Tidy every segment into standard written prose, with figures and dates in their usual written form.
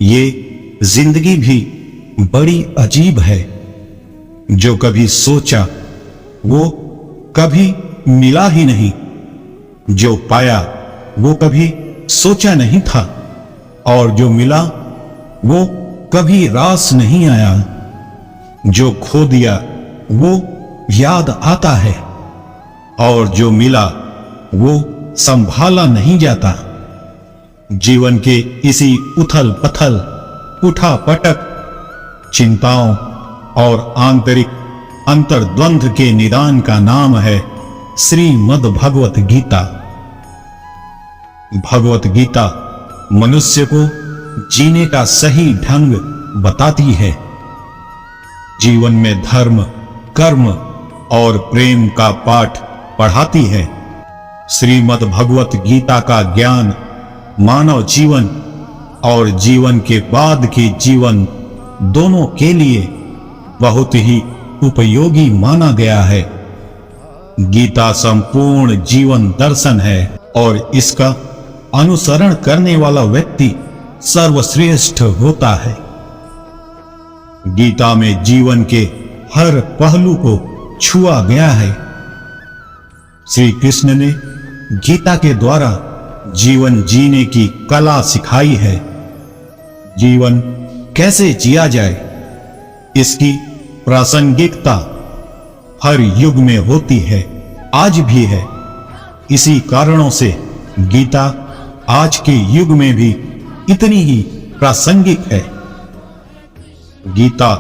ये जिंदगी भी बड़ी अजीब है। जो कभी सोचा वो कभी मिला ही नहीं, जो पाया वो कभी सोचा नहीं था, और जो मिला वो कभी रास नहीं आया। जो खो दिया वो याद आता है, और जो मिला वो संभाला नहीं जाता। जीवन के इसी उथल पथल, उठा पटक, चिंताओं और आंतरिक अंतर्द्वंद के निदान का नाम है श्रीमद् भगवत गीता। भगवत गीता मनुष्य को जीने का सही ढंग बताती है। जीवन में धर्म, कर्म और प्रेम का पाठ पढ़ाती है। श्रीमद् भगवत गीता का ज्ञान मानव जीवन और जीवन के बाद के जीवन दोनों के लिए बहुत ही उपयोगी माना गया है। गीता संपूर्ण जीवन दर्शन है और इसका अनुसरण करने वाला व्यक्ति सर्वश्रेष्ठ होता है। गीता में जीवन के हर पहलू को छुआ गया है। श्री कृष्ण ने गीता के द्वारा जीवन जीने की कला सिखाई है। जीवन कैसे जिया जाए, इसकी प्रासंगिकता हर युग में होती है, आज भी है। इसी कारणों से गीता आज के युग में भी इतनी ही प्रासंगिक है। गीता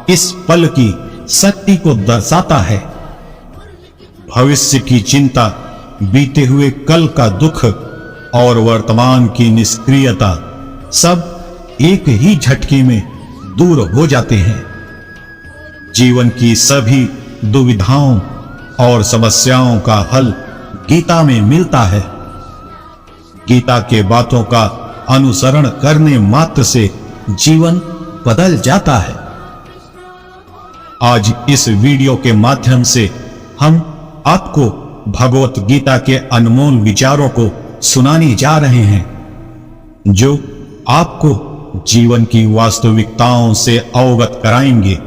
इस पल की शक्ति को दर्शाता है। भविष्य की चिंता, बीते हुए कल का दुख और वर्तमान की निष्क्रियता सब एक ही झटके में दूर हो जाते हैं। जीवन की सभी दुविधाओं और समस्याओं का हल गीता में मिलता है। गीता के बातों का अनुसरण करने मात्र से जीवन बदल जाता है। आज इस वीडियो के माध्यम से हम आपको भगवत गीता के अनमोल विचारों को सुनाने जा रहे हैं, जो आपको जीवन की वास्तविकताओं से अवगत कराएंगे,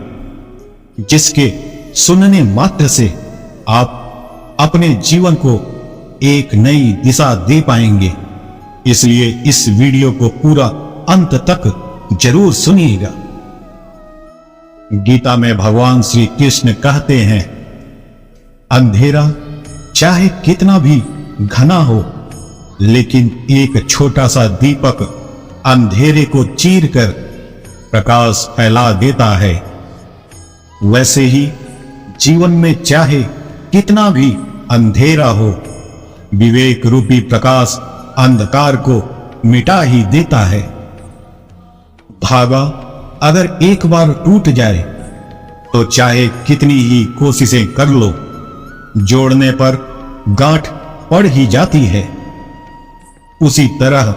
जिसके सुनने मात्र से आप अपने जीवन को एक नई दिशा दे पाएंगे। इसलिए इस वीडियो को पूरा अंत तक जरूर सुनिएगा। गीता में भगवान श्री कृष्ण कहते हैं, अंधेरा चाहे कितना भी घना हो, लेकिन एक छोटा सा दीपक अंधेरे को चीरकर प्रकाश फैला देता है। वैसे ही जीवन में चाहे कितना भी अंधेरा हो, विवेक रूपी प्रकाश अंधकार को मिटा ही देता है। धागा अगर एक बार टूट जाए तो चाहे कितनी ही कोशिशें कर लो, जोड़ने पर गांठ पड़ ही जाती है। उसी तरह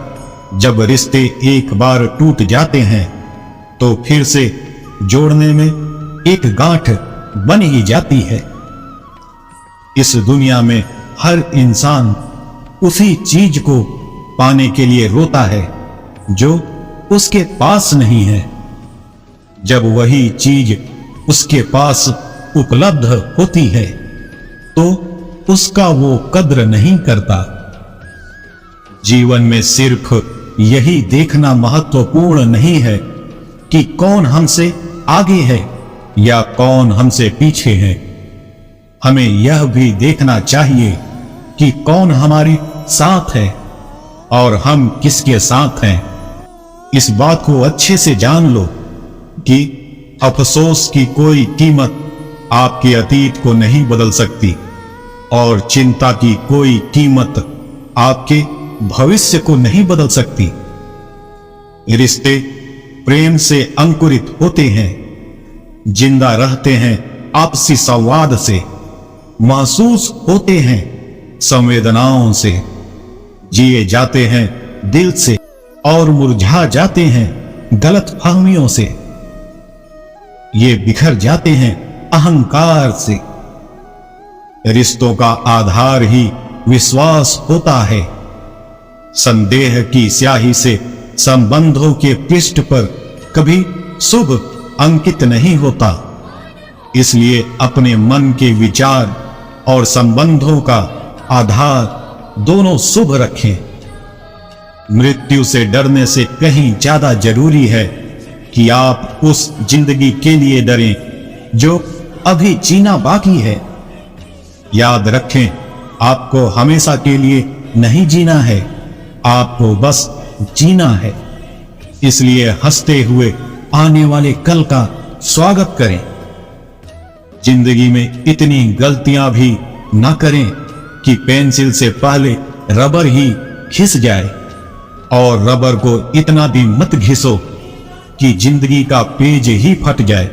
जब रिश्ते एक बार टूट जाते हैं तो फिर से जोड़ने में एक गांठ बन ही जाती है। इस दुनिया में हर इंसान उसी चीज को पाने के लिए रोता है जो उसके पास नहीं है। जब वही चीज उसके पास उपलब्ध होती है तो उसका वो कद्र नहीं करता। जीवन में सिर्फ यही देखना महत्वपूर्ण नहीं है कि कौन हमसे आगे है या कौन हमसे पीछे है। हमें यह भी देखना चाहिए कि कौन हमारे साथ है और हम किसके साथ हैं। इस बात को अच्छे से जान लो कि अफसोस की कोई कीमत आपके अतीत को नहीं बदल सकती और चिंता की कोई कीमत आपके भविष्य को नहीं बदल सकती। रिश्ते प्रेम से अंकुरित होते हैं, जिंदा रहते हैं आपसी संवाद से, महसूस होते हैं संवेदनाओं से, जिए जाते हैं दिल से और मुरझा जाते हैं गलतफहमियों से। ये बिखर जाते हैं अहंकार से। रिश्तों का आधार ही विश्वास होता है। संदेह की स्याही से संबंधों के पृष्ठ पर कभी शुभ अंकित नहीं होता। इसलिए अपने मन के विचार और संबंधों का आधार दोनों शुभ रखें। मृत्यु से डरने से कहीं ज्यादा जरूरी है कि आप उस जिंदगी के लिए डरें जो अभी जीना बाकी है। याद रखें, आपको हमेशा के लिए नहीं जीना है, आपको बस जीना है। इसलिए हंसते हुए आने वाले कल का स्वागत करें। जिंदगी में इतनी गलतियां भी ना करें कि पेंसिल से पहले रबर ही घिस जाए, और रबर को इतना भी मत घिसो कि जिंदगी का पेज ही फट जाए।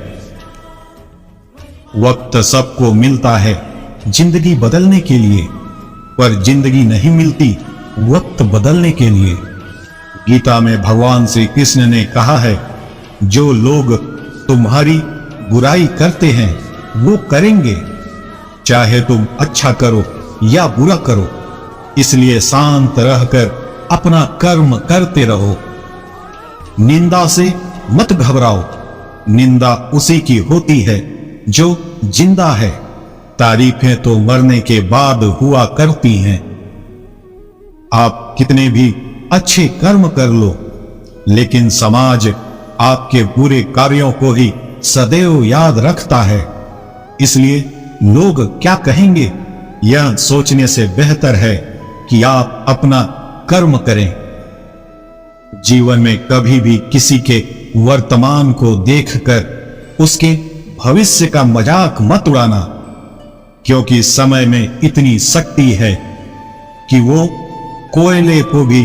वक्त सबको मिलता है जिंदगी बदलने के लिए, पर जिंदगी नहीं मिलती वक्त बदलने के लिए। गीता में भगवान श्री कृष्ण ने कहा है, जो लोग तुम्हारी बुराई करते हैं वो करेंगे, चाहे तुम अच्छा करो या बुरा करो। इसलिए शांत रहकर अपना कर्म करते रहो। निंदा से मत घबराओ, निंदा उसी की होती है जो जिंदा है। तारीफें तो मरने के बाद हुआ करती हैं। आप कितने भी अच्छे कर्म कर लो, लेकिन समाज आपके बुरे कार्यों को ही सदैव याद रखता है। इसलिए लोग क्या कहेंगे, यह सोचने से बेहतर है कि आप अपना कर्म करें। जीवन में कभी भी किसी के वर्तमान को देखकर उसके भविष्य का मजाक मत उड़ाना, क्योंकि समय में इतनी शक्ति है कि वो कोयले को भी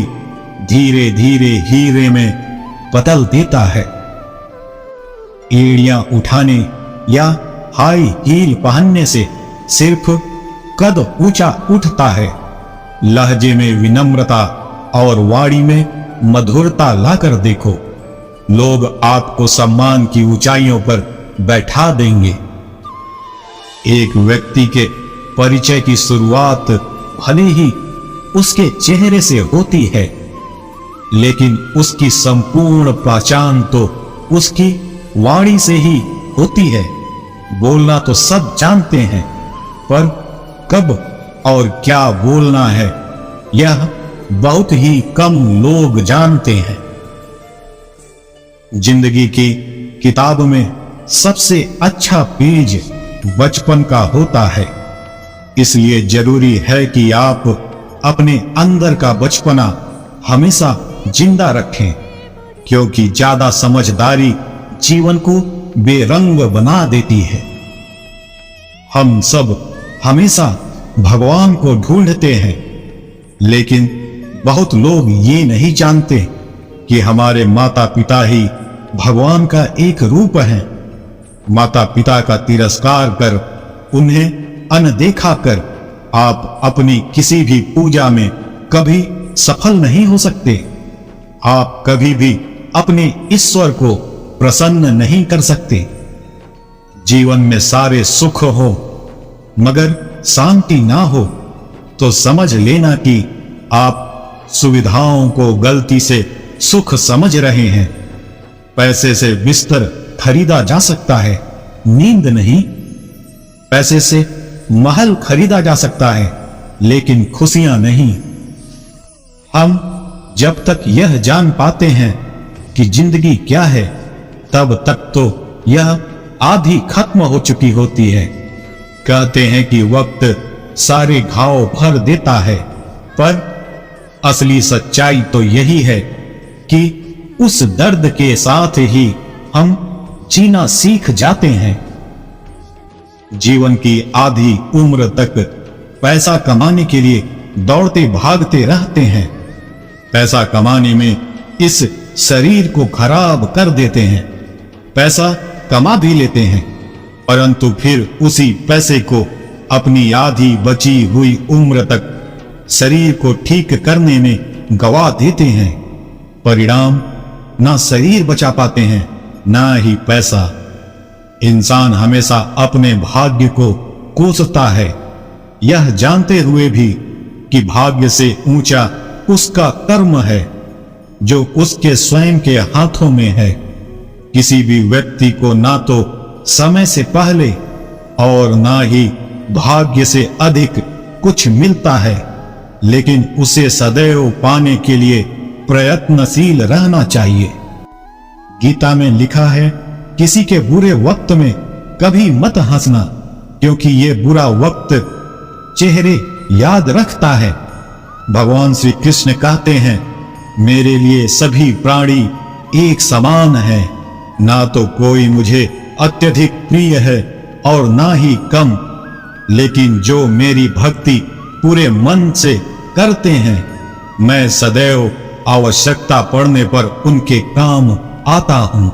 धीरे धीरे हीरे में बदल देता है। एड़ियां उठाने या हाई हील पहनने से सिर्फ कद ऊंचा उठता है। लहजे में विनम्रता और वाणी में मधुरता लाकर देखो, लोग आपको सम्मान की ऊंचाइयों पर बैठा देंगे। एक व्यक्ति के परिचय की शुरुआत भले ही उसके चेहरे से होती है, लेकिन उसकी संपूर्ण पहचान तो उसकी वाणी से ही होती है। बोलना तो सब जानते हैं, पर कब और क्या बोलना है यह बहुत ही कम लोग जानते हैं। जिंदगी की किताब में सबसे अच्छा पेज बचपन का होता है। इसलिए जरूरी है कि आप अपने अंदर का बचपना हमेशा जिंदा रखें, क्योंकि ज्यादा समझदारी जीवन को बेरंग बना देती है। हम सब हमेशा भगवान को ढूंढते हैं, लेकिन बहुत लोग ये नहीं जानते कि हमारे माता पिता ही भगवान का एक रूप है। माता पिता का तिरस्कार कर, उन्हें अनदेखा कर आप अपनी किसी भी पूजा में कभी सफल नहीं हो सकते। आप कभी भी अपने ईश्वर को प्रसन्न नहीं कर सकते। जीवन में सारे सुख हो मगर शांति ना हो तो समझ लेना कि आप सुविधाओं को गलती से सुख समझ रहे हैं। पैसे से बिस्तर खरीदा जा सकता है, नींद नहीं। पैसे से महल खरीदा जा सकता है, लेकिन खुशियां नहीं। हम जब तक यह जान पाते हैं कि जिंदगी क्या है, तब तक तो यह आधी खत्म हो चुकी होती है। कहते हैं कि वक्त सारे घाव भर देता है, पर असली सच्चाई तो यही है कि उस दर्द के साथ ही हम जीना सीख जाते हैं। जीवन की आधी उम्र तक पैसा कमाने के लिए दौड़ते भागते रहते हैं। पैसा कमाने में इस शरीर को खराब कर देते हैं। पैसा कमा भी लेते हैं, परंतु फिर उसी पैसे को अपनी आधी बची हुई उम्र तक शरीर को ठीक करने में गवा देते हैं। परिणाम ना शरीर बचा पाते हैं, ना ही पैसा। इंसान हमेशा अपने भाग्य को कोसता है, यह जानते हुए भी कि भाग्य से ऊंचा उसका कर्म है। जो उसके स्वयं के हाथों में है। किसी भी व्यक्ति को ना तो समय से पहले और ना ही भाग्य से अधिक कुछ मिलता है, लेकिन उसे सदैव पाने के लिए प्रयत्नशील रहना चाहिए। गीता में लिखा है, किसी के बुरे वक्त में कभी मत हंसना, क्योंकि ये बुरा वक्त चेहरे याद रखता है। भगवान श्री कृष्ण कहते हैं, मेरे लिए सभी प्राणी एक समान है, ना तो कोई मुझे अत्यधिक प्रिय है और ना ही कम, लेकिन जो मेरी भक्ति पूरे मन से करते हैं, मैं सदैव आवश्यकता पड़ने पर उनके काम आता हूं।